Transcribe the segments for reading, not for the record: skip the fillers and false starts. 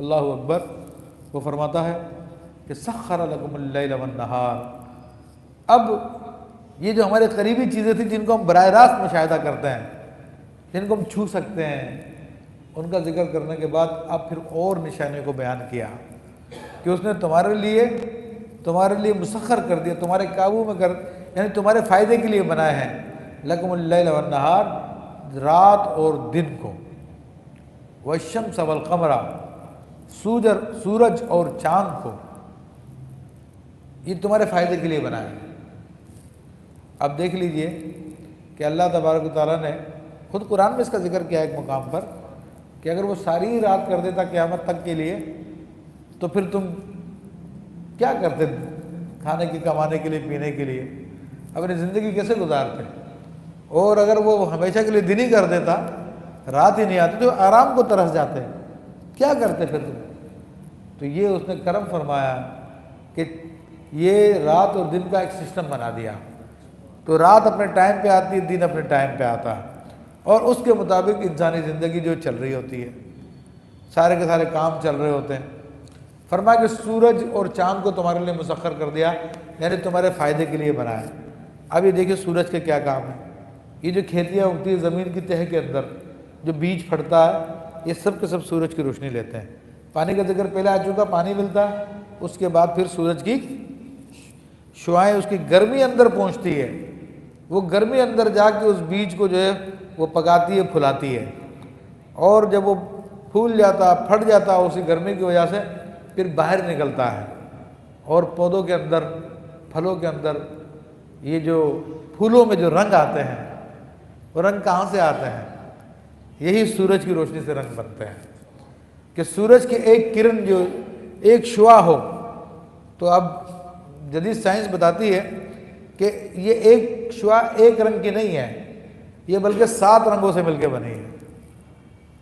اللہ اکبر. وہ فرماتا ہے کہ سخر لکم اللیل والنہار. اب یہ جو ہمارے قریبی چیزیں تھیں جن کو ہم براہ راست مشاہدہ کرتے ہیں، جن کو ہم چھو سکتے ہیں، ان کا ذکر کرنے کے بعد اب پھر اور نشانیوں کو بیان کیا کہ اس نے تمہارے لیے مسخر کر دیا، تمہارے قابو میں کر، یعنی تمہارے فائدے کے لیے بنائے ہیں. لکم اللیل والنہار، رات اور دن کو، والشمس والقمر، سورج اور چاند کو، یہ تمہارے فائدے کے لیے بنائے ہیں. اب دیکھ لیجئے کہ اللہ تبارک و تعالیٰ نے خود قرآن میں اس کا ذکر کیا ہے ایک مقام پر کہ اگر وہ ساری رات کر دیتا قیامت تک کے لیے تو پھر تم کیا کرتے کھانے کی، کمانے کے لیے، پینے کے لیے، اپنی زندگی کیسے گزارتے؟ اور اگر وہ ہمیشہ کے لیے دن ہی کر دیتا، رات ہی نہیں آتی، تو آرام کو ترس جاتے، کیا کرتے پھر تم؟ تو یہ اس نے کرم فرمایا کہ یہ رات اور دن کا ایک سسٹم بنا دیا. تو رات اپنے ٹائم پہ آتی ہے، دن اپنے ٹائم پہ آتا ہے، اور اس کے مطابق انسانی زندگی جو چل رہی ہوتی ہے، سارے کے سارے کام چل رہے ہوتے ہیں. فرمایا کہ سورج اور چاند کو تمہارے لیے مسخر کر دیا، یعنی تمہارے فائدے کے لیے بنایا. اب یہ دیکھیں سورج کے کیا کام ہے. یہ جو کھیتیاں اگتی ہیں زمین کی تہہ کے اندر، جو بیج پھٹتا ہے، یہ سب کے سب سورج کی روشنی لیتے ہیں. پانی کا ذکر پہلے آ چکا، پانی ملتا ہے، اس کے بعد پھر سورج کی شعاعیں، اس کی گرمی اندر پہنچتی ہے، وہ گرمی اندر جا کے اس بیج کو جو ہے وہ پکاتی ہے، پھلاتی ہے، اور جب وہ پھول جاتا، پھٹ جاتا ہے اسی گرمی کی وجہ سے، پھر باہر نکلتا ہے. اور پودوں کے اندر، پھلوں کے اندر، یہ جو پھولوں میں جو رنگ آتے ہیں، وہ رنگ کہاں سے آتے ہیں؟ یہی سورج کی روشنی سے رنگ بنتے ہیں. کہ سورج کی ایک کرن جو ایک شعاع ہو، تو اب جدید سائنس بتاتی ہے کہ یہ ایک شعاع ایک رنگ کی نہیں ہے، یہ بلکہ 7 رنگوں سے مل کے بنی ہے.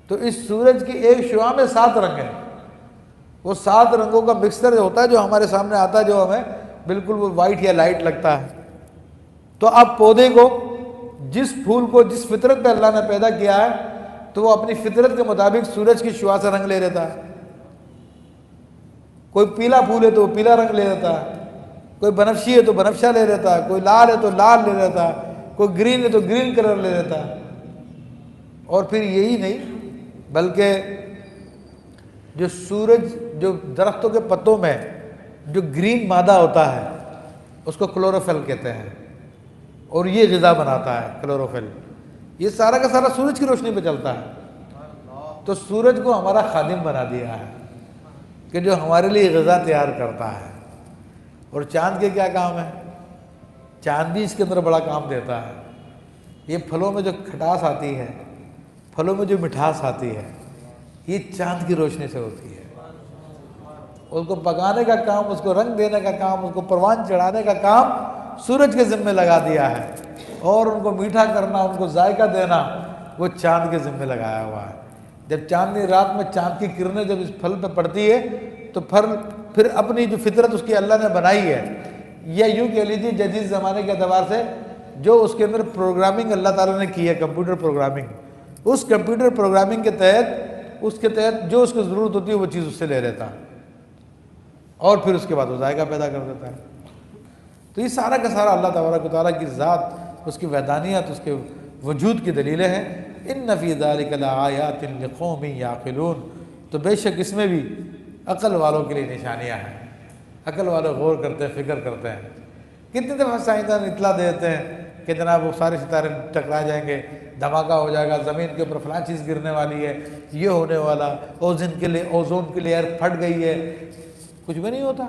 تو اس سورج کی ایک شعاع میں 7 رنگ ہیں. وہ 7 رنگوں کا مکسچر جو ہوتا ہے، جو ہمارے سامنے آتا ہے، جو ہمیں بالکل وہ وائٹ یا لائٹ لگتا ہے. تو اب پودے کو، جس پھول کو جس فطرت پہ اللہ نے پیدا کیا ہے، تو وہ اپنی فطرت کے مطابق سورج کی شعاع سے رنگ لے لیتا ہے. کوئی پیلا پھول ہے تو وہ پیلا رنگ لے لیتا ہے، کوئی بنفشی ہے تو بنفشہ لے لیتا ہے، کوئی لال ہے تو لال لے لیتا ہے، کوئی گرین ہے تو گرین کلر لے لیتا ہے. اور پھر یہی نہیں بلکہ جو سورج، جو درختوں کے پتوں میں جو گرین مادہ ہوتا ہے اس کو کلوروفل کہتے ہیں، اور یہ غذا بناتا ہے کلوروفل. یہ سارا کا سارا سورج کی روشنی پہ چلتا ہے. تو سورج کو ہمارا خادم بنا دیا ہے کہ جو ہمارے لیے غذا تیار کرتا ہے. اور چاند کے کیا کام ہے؟ چاند بھی اس کے اندر بڑا کام دیتا ہے. یہ پھلوں میں جو کھٹاس آتی ہے، پھلوں میں جو مٹھاس آتی ہے، یہ چاند کی روشنی سے ہوتی ہے. اس کو پکانے کا کام، اس کو رنگ دینے کا کام، اس کو پروان چڑھانے کا کام سورج کے ذمہ لگا دیا ہے، اور ان کو میٹھا کرنا، ان کو ذائقہ دینا، وہ چاند کے ذمہ لگایا ہوا ہے. جب چاندنی رات میں چاند کی کرنیں جب اس پھل پہ پڑتی ہے تو پھر اپنی جو فطرت اس کی اللہ نے بنائی ہے، یا یوں کہہ لیجیے جدید زمانے کے اعتبار سے جو اس کے اندر پروگرامنگ اللہ تعالیٰ نے کی ہے، کمپیوٹر پروگرامنگ، اس کمپیوٹر پروگرامنگ کے تحت جو اس کو ضرورت ہوتی ہے وہ چیز اس سے لے لیتا ہے، اور پھر اس کے بعد وہ ذائقہ پیدا کر دیتا ہے. تو یہ سارا کا سارا اللہ تبارک و تعالیٰ کی ذات، اس کی وحدانیت، اس کے وجود کی دلیلیں ہیں. ان فی ذلک لآیات لقوم یعقلون. تو بے شک اس میں بھی عقل والوں کے لیے نشانیاں ہیں. عقل والے غور کرتے ہیں، فکر کرتے ہیں. کتنی دفعہ سائنسدان اطلاع دیتے ہیں کہ جناب وہ سارے ستارے ٹکرا جائیں گے، دھماکہ ہو جائے گا، زمین کے اوپر فلاں چیز گرنے والی ہے، یہ ہونے والا، اوزون کی لیئر پھٹ گئی ہے. کچھ بھی نہیں ہوتا.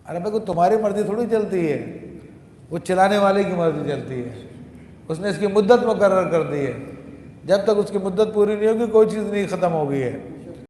ارے بھائی تمہاری مرضی تھوڑی چلتی ہے، وہ چلانے والے کی مرضی چلتی ہے. اس نے اس کی مدت مقرر کر دی ہے، جب تک اس کی مدت پوری نہیں ہوگی کوئی چیز نہیں ختم ہوگی ہے.